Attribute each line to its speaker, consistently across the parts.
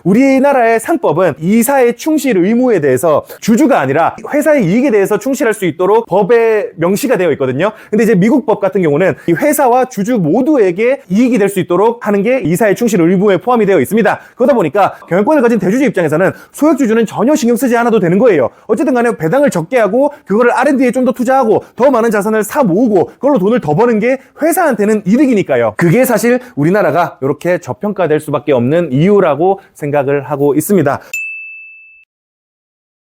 Speaker 1: 우리나라의 상법은 이사의 충실 의무에 대해서 주주가 아니라 회사의 이익에 대해서 충실할 수 있도록 법에 명시가 되어 있거든요. 근데 이제 미국 법 같은 경우는 이 회사와 주주 모두에게 이익이 될 수 있도록 하는 게 이사의 충실 의무에 포함이 되어 있습니다. 그러다 보니까 경영권을 가진 대주주 입장에서는 소액주주는 전혀 신경 쓰지 않아도 되는 거예요. 어쨌든 간에 배당을 적게 하고 그거를 R&D에 좀 더 투자하고 더 많은 자산을 사 모으고 그걸로 돈을 더 버는 게 회사한테는 이득이니까요. 그게 사실 우리나라가 이렇게 저평가될 수밖에 없는 이유라고 생각을 하고 있습니다.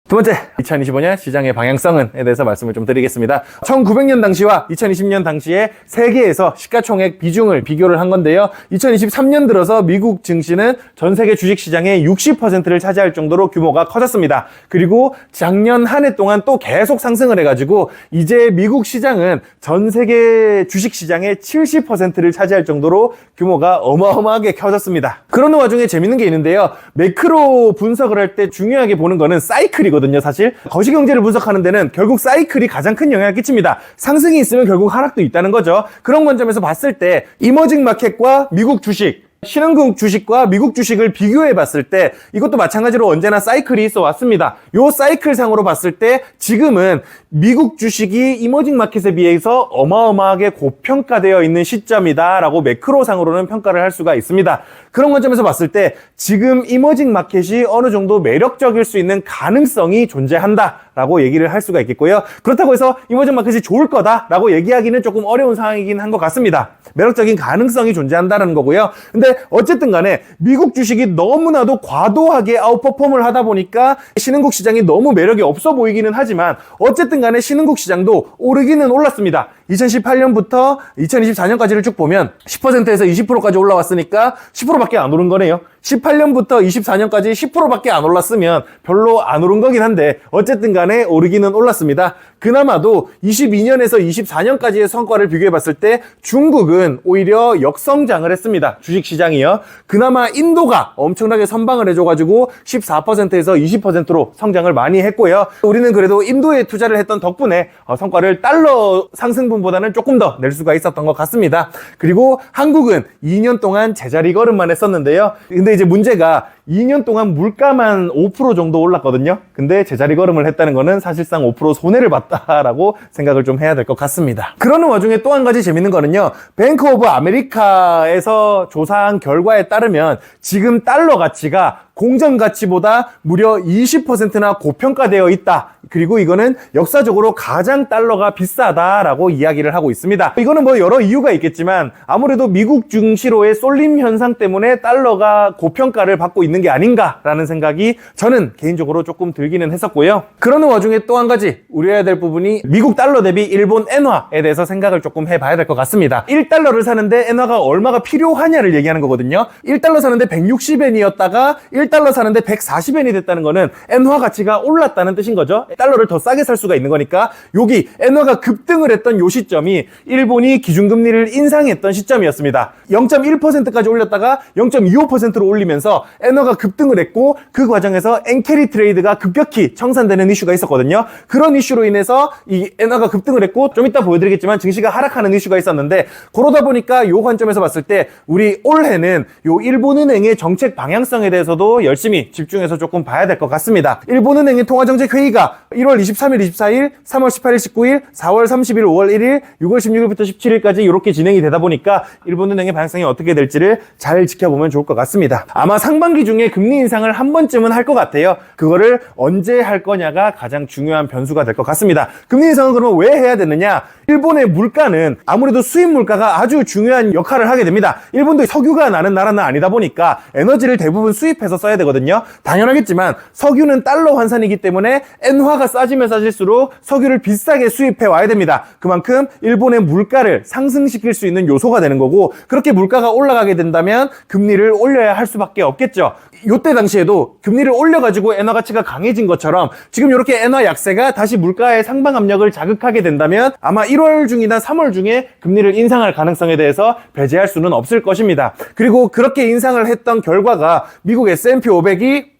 Speaker 1: 두 번째, 2025년 시장의 방향성에 대해서 말씀을 좀 드리겠습니다. 1900년 당시와 2020년 당시에 세계에서 시가총액 비중을 비교를 한 건데요. 2023년 들어서 미국 증시는 전 세계 주식시장의 60%를 차지할 정도로 규모가 커졌습니다. 그리고 작년 한 해 동안 또 계속 상승을 해가지고 이제 미국 시장은 전 세계 주식시장의 70%를 차지할 정도로 규모가 어마어마하게 커졌습니다. 그러는 와중에 재밌는 게 있는데요. 매크로 분석을 할 때 중요하게 보는 거는 사이클이거든요. 사실 거시경제를 분석하는 데는 결국 사이클이 가장 큰 영향을 끼칩니다. 상승이 있으면 결국 하락도 있다는 거죠. 그런 관점에서 봤을 때 이머징 마켓과 미국 주식, 신흥국 주식과 미국 주식을 비교해 봤을 때 이것도 마찬가지로 언제나 사이클이 있어 왔습니다. 요 사이클 상으로 봤을 때 지금은 미국 주식이 이머징 마켓에 비해서 어마어마하게 고평가되어 있는 시점이다 라고 매크로 상으로는 평가를 할 수가 있습니다. 그런 관점에서 봤을 때 지금 이머징 마켓이 어느 정도 매력적일 수 있는 가능성이 존재한다 라고 얘기를 할 수가 있겠고요. 그렇다고 해서 이머징 마켓이 좋을 거다 라고 얘기하기는 조금 어려운 상황이긴 한 것 같습니다. 매력적인 가능성이 존재한다는 거고요. 근데 어쨌든 간에 미국 주식이 너무나도 과도하게 아웃퍼폼을 하다 보니까 신흥국 시장이 너무 매력이 없어 보이기는 하지만 어쨌든 간에 신흥국 시장도 오르기는 올랐습니다. 2018년부터 2024년까지를 쭉 보면 10%에서 20%까지 올라왔으니까 10%밖에 안 오른 거네요. 18년부터 24년까지 10%밖에 안 올랐으면 별로 안 오른 거긴 한데 어쨌든 간에 오르기는 올랐습니다. 그나마도 22년에서 24년까지의 성과를 비교해 봤을 때 중국은 오히려 역성장을 했습니다. 주식시장이요. 그나마 인도가 엄청나게 선방을 해줘가지고 14%에서 20%로 성장을 많이 했고요. 우리는 그래도 인도에 투자를 했던 덕분에 성과를 달러 상승분보다는 조금 더 낼 수가 있었던 것 같습니다. 그리고 한국은 2년 동안 제자리 걸음만 했었는데요. 근데 이제 문제가 2년 동안 물가만 5% 정도 올랐거든요. 근데 제자리 걸음을 했다는 거는 사실상 5% 손해를 봤다라고 생각을 좀 해야 될 것 같습니다. 그러는 와중에 또 한 가지 재밌는 거는요. 뱅크 오브 아메리카에서 조사한 결과에 따르면 지금 달러 가치가 공정 가치보다 무려 20%나 고평가되어 있다. 그리고 이거는 역사적으로 가장 달러가 비싸다라고 이야기를 하고 있습니다. 이거는 뭐 여러 이유가 있겠지만 아무래도 미국 증시로의 쏠림 현상 때문에 달러가 고평가를 받고 있는 게 아닌가라는 생각이 저는 개인적으로 조금 들기는 했었고요. 그러는 와중에 또 한 가지 우려해야 될 부분이 미국 달러 대비 일본 엔화에 대해서 생각을 조금 해봐야 될 것 같습니다. 1달러를 사는데 엔화가 얼마가 필요하냐를 얘기하는 거거든요. 1달러 사는데 160엔이었다가 1달러 사는데 140엔이 됐다는 거는 엔화 가치가 올랐다는 뜻인 거죠. 달러를 더 싸게 살 수가 있는 거니까 여기 엔화가 급등을 했던 요 시점이 일본이 기준금리를 인상했던 시점이었습니다. 0.1%까지 올렸다가 0.25%로 올리면서 엔화가 급등을 했고 그 과정에서 엔캐리 트레이드가 급격히 청산되는 이슈가 있었거든요. 그런 이슈로 인해서 이 엔화가 급등을 했고 좀 이따 보여드리겠지만 증시가 하락하는 이슈가 있었는데 그러다 보니까 요 관점에서 봤을 때 우리 올해는 요 일본은행의 정책 방향성에 대해서도 열심히 집중해서 조금 봐야 될 것 같습니다. 일본은행의 통화정책회의가 1월 23일, 24일, 3월 18일, 19일, 4월 30일, 5월 1일, 6월 16일부터 17일까지 이렇게 진행이 되다 보니까 일본은행의 방향성이 어떻게 될지를 잘 지켜보면 좋을 것 같습니다. 아마 상반기 중에 금리 인상을 한 번쯤은 할 것 같아요. 그거를 언제 할 거냐가 가장 중요한 변수가 될 것 같습니다. 금리 인상은 그러면 왜 해야 되느냐? 일본의 물가는 아무래도 수입 물가가 아주 중요한 역할을 하게 됩니다. 일본도 석유가 나는 나라는 아니다 보니까 에너지를 대부분 수입해서 써야 되거든요. 당연하겠지만 석유는 달러 환산이기 때문에 엔화가 싸지면 싸질수록 석유를 비싸게 수입해 와야 됩니다. 그만큼 일본의 물가를 상승시킬 수 있는 요소가 되는 거고 그렇게 물가가 올라가게 된다면 금리를 올려야 할 수밖에 없겠죠. 요때 당시에도 금리를 올려가지고 엔화 가치가 강해진 것처럼 지금 이렇게 엔화 약세가 다시 물가의 상방 압력을 자극하게 된다면 아마 1월 중이나 3월 중에 금리를 인상할 가능성에 대해서 배제할 수는 없을 것입니다. 그리고 그렇게 인상을 했던 결과가 미국 S&P 500이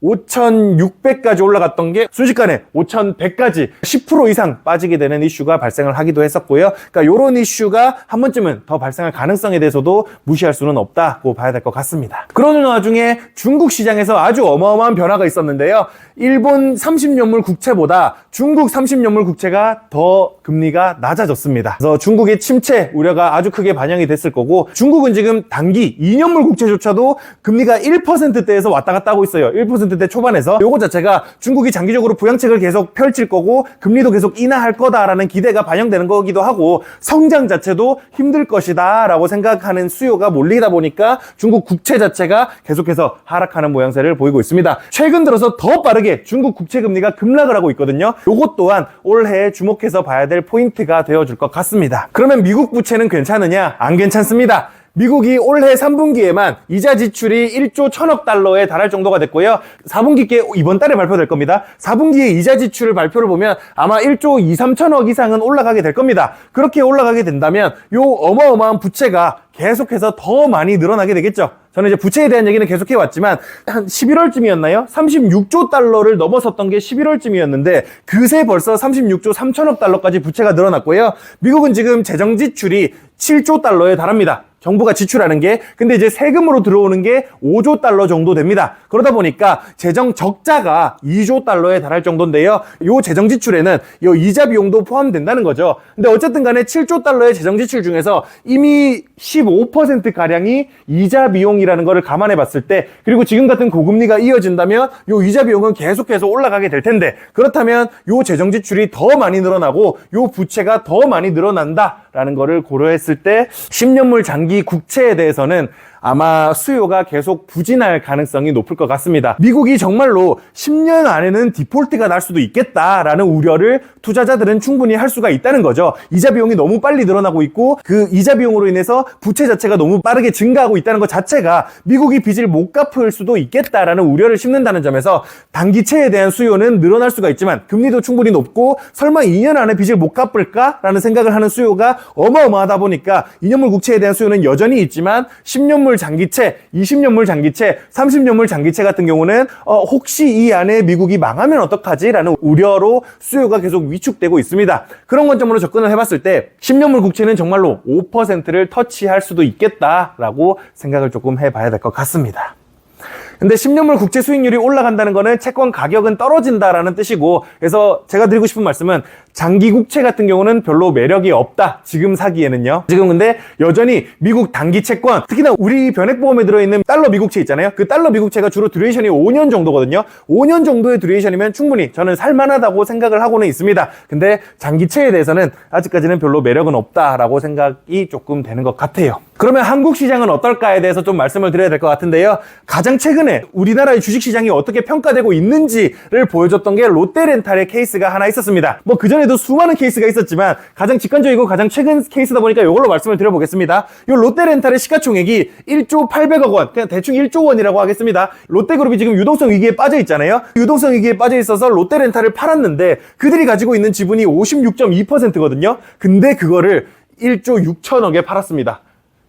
Speaker 1: 5,600까지 올라갔던 게 순식간에 5,100까지 10% 이상 빠지게 되는 이슈가 발생을 하기도 했었고요. 그러니까 이런 이슈가 한 번쯤은 더 발생할 가능성에 대해서도 무시할 수는 없다고 봐야 될 것 같습니다. 그러는 와중에 중국 시장에서 아주 어마어마한 변화가 있었는데요. 일본 30년물 국채보다 중국 30년물 국채가 더 금리가 낮아졌습니다. 그래서 중국의 침체 우려가 아주 크게 반영이 됐을 거고, 중국은 지금 단기 2년물 국채조차도 금리가 1%대에서 왔다 갔다 하고 있어요. 1%대 초반에서. 요거 자체가 중국이 장기적으로 부양책을 계속 펼칠 거고 금리도 계속 인하할 거다라는 기대가 반영되는 거기도 하고, 성장 자체도 힘들 것이다 라고 생각하는 수요가 몰리다 보니까 중국 국채 자체가 계속해서 하락하는 모양새를 보이고 있습니다. 최근 들어서 더 빠르게 중국 국채 금리가 급락을 하고 있거든요. 요것 또한 올해 주목해서 봐야 될 포인트가 되어줄 것 같습니다. 그러면 미국 부채는 괜찮으냐? 안 괜찮습니다. 미국이 올해 3분기에만 이자 지출이 1조 1,000억 달러에 달할 정도가 됐고요. 4분기께 이번 달에 발표될 겁니다. 4분기에 이자 지출 발표를 보면 아마 1조 2, 3천억 이상은 올라가게 될 겁니다. 그렇게 올라가게 된다면 요 어마어마한 부채가 계속해서 더 많이 늘어나게 되겠죠. 저는 이제 부채에 대한 얘기는 계속 해왔지만 한 11월쯤이었나요? 36조 달러를 넘어섰던 게 11월쯤이었는데 그새 벌써 36조 3천억 달러까지 부채가 늘어났고요. 미국은 지금 재정 지출이 7조 달러에 달합니다. 정부가 지출하는 게. 근데 이제 세금으로 들어오는 게 5조 달러 정도 됩니다. 그러다 보니까 재정 적자가 2조 달러에 달할 정도인데요. 요 재정 지출에는 요 이자 비용도 포함된다는 거죠. 근데 어쨌든 간에 7조 달러의 재정 지출 중에서 이미 15%가량이 이자 비용이라는 거를 감안해 봤을 때, 그리고 지금 같은 고금리가 이어진다면 요 이자 비용은 계속해서 올라가게 될 텐데, 그렇다면 요 재정 지출이 더 많이 늘어나고 요 부채가 더 많이 늘어난다라는 거를 고려했을 때 10년물 장기 국채에 대해서는 아마 수요가 계속 부진할 가능성이 높을 것 같습니다. 미국이 정말로 10년 안에는 디폴트가 날 수도 있겠다라는 우려를 투자자들은 충분히 할 수가 있다는 거죠. 이자 비용이 너무 빨리 늘어나고 있고 그 이자 비용으로 인해서 부채 자체가 너무 빠르게 증가하고 있다는 것 자체가 미국이 빚을 못 갚을 수도 있겠다라는 우려를 심는다는 점에서 단기채에 대한 수요는 늘어날 수가 있지만 금리도 충분히 높고 설마 2년 안에 빚을 못 갚을까라는 생각을 하는 수요가 어마어마하다 보니까 2년물 국채에 대한 수요는 여전히 있지만 10년물 장기채, 20년물 장기채, 30년물 장기채 같은 경우는 혹시 이 안에 미국이 망하면 어떡하지? 라는 우려로 수요가 계속 위축되고 있습니다. 그런 관점으로 접근을 해봤을 때 10년물 국채는 정말로 5%를 터치할 수도 있겠다라고 생각을 조금 해봐야 될 것 같습니다. 근데 10년물 국채 수익률이 올라간다는 거는 채권 가격은 떨어진다라는 뜻이고, 그래서 제가 드리고 싶은 말씀은 장기 국채 같은 경우는 별로 매력이 없다. 지금 사기에는요. 지금 근데 여전히 미국 단기 채권, 특히나 우리 변액보험에 들어있는 달러 미국채 있잖아요. 그 달러 미국채가 주로 듀레이션이 5년 정도거든요. 5년 정도의 듀레이션이면 충분히 저는 살만하다고 생각을 하고는 있습니다. 근데 장기채에 대해서는 아직까지는 별로 매력은 없다라고 생각이 조금 되는 것 같아요. 그러면 한국 시장은 어떨까에 대해서 좀 말씀을 드려야 될 것 같은데요. 가장 최근에 우리나라의 주식시장이 어떻게 평가되고 있는지를 보여줬던 게 롯데렌탈의 케이스가 하나 있었습니다. 뭐 그전에도 수많은 케이스가 있었지만 가장 직관적이고 가장 최근 케이스다 보니까 이걸로 말씀을 드려보겠습니다. 이 롯데렌탈의 시가총액이 1조 800억 원, 그냥 대충 1조 원이라고 하겠습니다. 롯데그룹이 지금 유동성 위기에 빠져 있잖아요. 유동성 위기에 빠져 있어서 롯데렌탈을 팔았는데 그들이 가지고 있는 지분이 56.2%거든요. 근데 그거를 1조 6천억에 팔았습니다.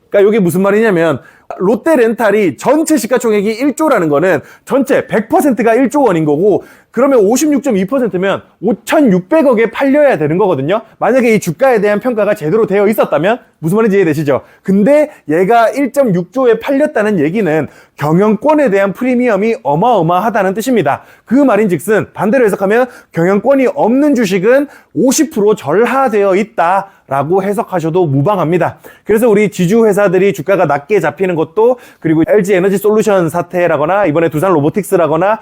Speaker 1: 그러니까 이게 무슨 말이냐면 롯데렌탈이 전체 시가총액이 1조라는 거는 전체 100%가 1조 원인 거고, 그러면 56.2%면 5,600억에 팔려야 되는 거거든요. 만약에 이 주가에 대한 평가가 제대로 되어 있었다면 무슨 말인지 이해되시죠? 근데 얘가 1.6조에 팔렸다는 얘기는 경영권에 대한 프리미엄이 어마어마하다는 뜻입니다. 그 말인즉슨 반대로 해석하면 경영권이 없는 주식은 50% 절하되어 있다라고 해석하셔도 무방합니다. 그래서 우리 지주 회사들이 주가가 낮게 잡히는 것도, 그리고 LG 에너지 솔루션 사태라거나 이번에 두산 로보틱스라거나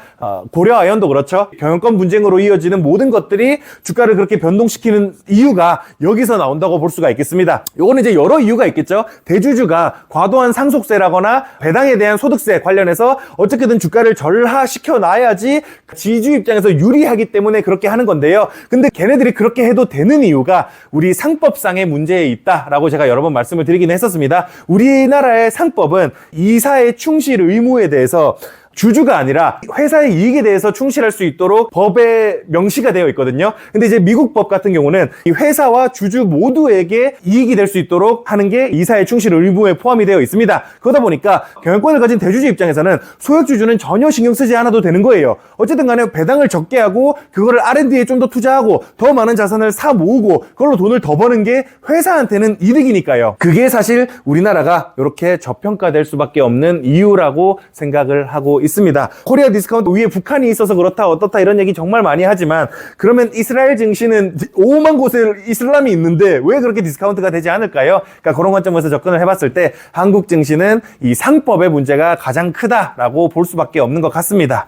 Speaker 1: 고려 아연도 그렇죠. 경영권 분쟁으로 이어지는 모든 것들이 주가를 그렇게 변동시키는 이유가 여기서 나온다고 볼 수가 있겠습니다. 요거는 이제 여러 이유가 있겠죠. 대주주가 과도한 상속세라거나 배당에 대한 소득세 관련해서 어떻게든 주가를 절하시켜 놔야지 지주 입장에서 유리하기 때문에 그렇게 하는 건데요. 근데 걔네들이 그렇게 해도 되는 이유가 우리 상법상의 문제에 있다라고 제가 여러 번 말씀을 드리긴 했었습니다. 우리나라의 상법은 이사의 충실 의무에 대해서 주주가 아니라 회사의 이익에 대해서 충실할 수 있도록 법에 명시가 되어 있거든요. 근데 이제 미국 법 같은 경우는 이 회사와 주주 모두에게 이익이 될 수 있도록 하는 게 이사의 충실 의무에 포함이 되어 있습니다. 그러다 보니까 경영권을 가진 대주주 입장에서는 소액주주는 전혀 신경 쓰지 않아도 되는 거예요. 어쨌든 간에 배당을 적게 하고 그거를 R&D에 좀 더 투자하고 더 많은 자산을 사 모으고 그걸로 돈을 더 버는 게 회사한테는 이득이니까요. 그게 사실 우리나라가 이렇게 저평가될 수밖에 없는 이유라고 생각을 하고 있습니다. 코리아 디스카운트 위에 북한이 있어서 그렇다 어떻다 이런 얘기 정말 많이 하지만 그러면 이스라엘 증시는 5만 곳에 이슬람이 있는데 왜 그렇게 디스카운트가 되지 않을까요? 그러니까 그런 관점에서 접근을 해봤을 때 한국 증시는 이 상법의 문제가 가장 크다라고 볼 수밖에 없는 것 같습니다.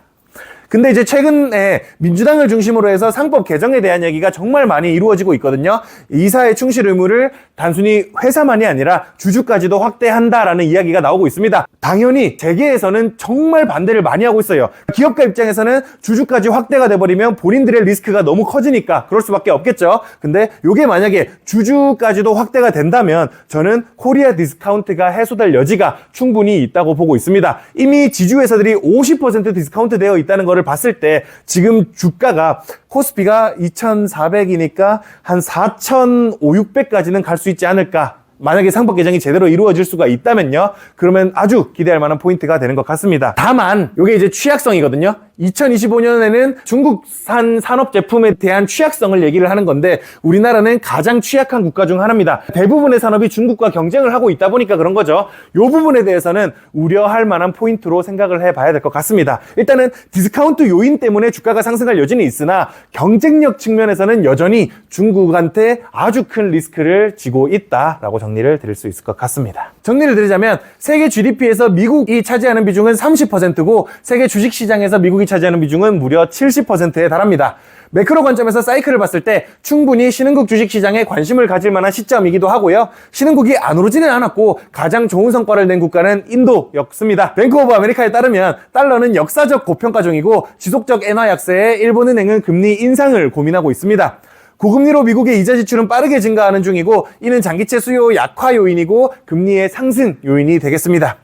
Speaker 1: 근데 이제 최근에 민주당을 중심으로 해서 상법 개정에 대한 얘기가 정말 많이 이루어지고 있거든요. 이사의 충실 의무를 단순히 회사만이 아니라 주주까지도 확대한다라는 이야기가 나오고 있습니다. 당연히 재계에서는 정말 반대를 많이 하고 있어요. 기업가 입장에서는 주주까지 확대가 돼버리면 본인들의 리스크가 너무 커지니까 그럴 수밖에 없겠죠. 근데 이게 만약에 주주까지도 확대가 된다면 저는 코리아 디스카운트가 해소될 여지가 충분히 있다고 보고 있습니다. 이미 지주회사들이 50% 디스카운트 되어 있다는 거를 봤을 때 지금 주가가 코스피가 2,400이니까 한 4,500까지는 갈 수 있지 않을까. 만약에 상법 개정이 제대로 이루어질 수가 있다면요. 그러면 아주 기대할 만한 포인트가 되는 것 같습니다. 다만 이게 이제 취약성이거든요. 2025년에는 중국산 산업 제품에 대한 취약성을 얘기를 하는 건데 우리나라는 가장 취약한 국가 중 하나입니다. 대부분의 산업이 중국과 경쟁을 하고 있다 보니까 그런 거죠. 이 부분에 대해서는 우려할 만한 포인트로 생각을 해봐야 될 것 같습니다. 일단은 디스카운트 요인 때문에 주가가 상승할 여지는 있으나 경쟁력 측면에서는 여전히 중국한테 아주 큰 리스크를 지고 있다라고 정리를 드릴 수 있을 것 같습니다. 정리를 드리자면 세계 GDP에서 미국이 차지하는 비중은 30%고 세계 주식시장에서 미국이 차지하는 비중은 무려 70%에 달합니다. 매크로 관점에서 사이클을 봤을 때 충분히 신흥국 주식시장에 관심을 가질 만한 시점이기도 하고요. 신흥국이 안 오르지는 않았고 가장 좋은 성과를 낸 국가는 인도였습니다. 뱅크 오브 아메리카에 따르면 달러는 역사적 고평가 중이고 지속적 엔화 약세에 일본은행은 금리 인상을 고민하고 있습니다. 고금리로 미국의 이자 지출은 빠르게 증가하는 중이고 이는 장기채 수요 약화 요인이고 금리의 상승 요인이 되겠습니다.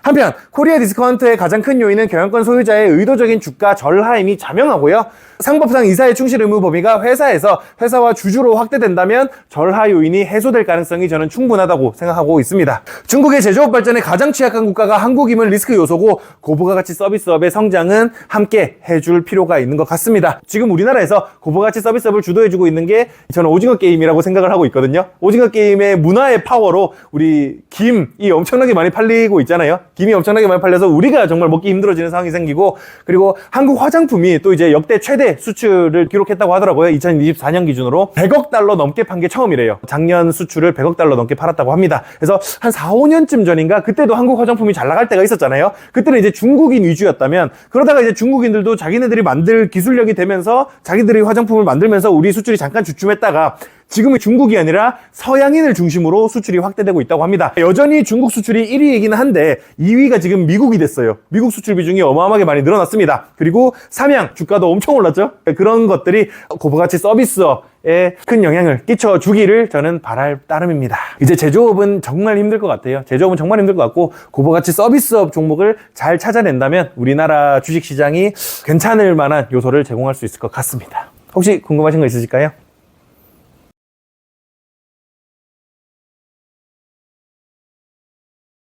Speaker 1: 한편 코리아 디스카운트의 가장 큰 요인은 경영권 소유자의 의도적인 주가 절하임이 자명하고요. 상법상 이사의 충실 의무 범위가 회사에서 회사와 주주로 확대된다면 절하 요인이 해소될 가능성이 저는 충분하다고 생각하고 있습니다. 중국의 제조업 발전에 가장 취약한 국가가 한국임은 리스크 요소고 고부가가치 서비스업의 성장은 함께 해줄 필요가 있는 것 같습니다. 지금 우리나라에서 고부가치 서비스업을 주도해주고 있는 게 저는 오징어 게임이라고 생각을 하고 있거든요. 오징어 게임의 문화의 파워로 우리 김이 엄청나게 많이 팔리고 있잖아요. 김이 엄청나게 많이 팔려서 우리가 정말 먹기 힘들어지는 상황이 생기고 그리고 한국 화장품이 또 이제 역대 최대 수출을 기록했다고 하더라고요. 2024년 기준으로 100억 달러 넘게 판 게 처음이래요. 작년 수출을 100억 달러 넘게 팔았다고 합니다. 그래서 한 4, 5년쯤 전인가 그때도 한국 화장품이 잘 나갈 때가 있었잖아요. 그때는 이제 중국인 위주였다면 그러다가 이제 중국인들도 자기네들이 만들 기술력이 되면서 자기들이 화장품을 만들면서 우리 수출이 잠깐 주춤했다가 지금은 중국이 아니라 서양인을 중심으로 수출이 확대되고 있다고 합니다. 여전히 중국 수출이 1위이긴 한데 2위가 지금 미국이 됐어요. 미국 수출 비중이 어마어마하게 많이 늘어났습니다. 그리고 삼양 주가도 엄청 올랐죠. 그런 것들이 고부가치 서비스업에 큰 영향을 끼쳐주기를 저는 바랄 따름입니다. 이제 제조업은 정말 힘들 것 같아요. 제조업은 정말 힘들 것 같고 고부가치 서비스업 종목을 잘 찾아낸다면 우리나라 주식시장이 괜찮을 만한 요소를 제공할 수 있을 것 같습니다. 혹시 궁금하신 거 있으실까요?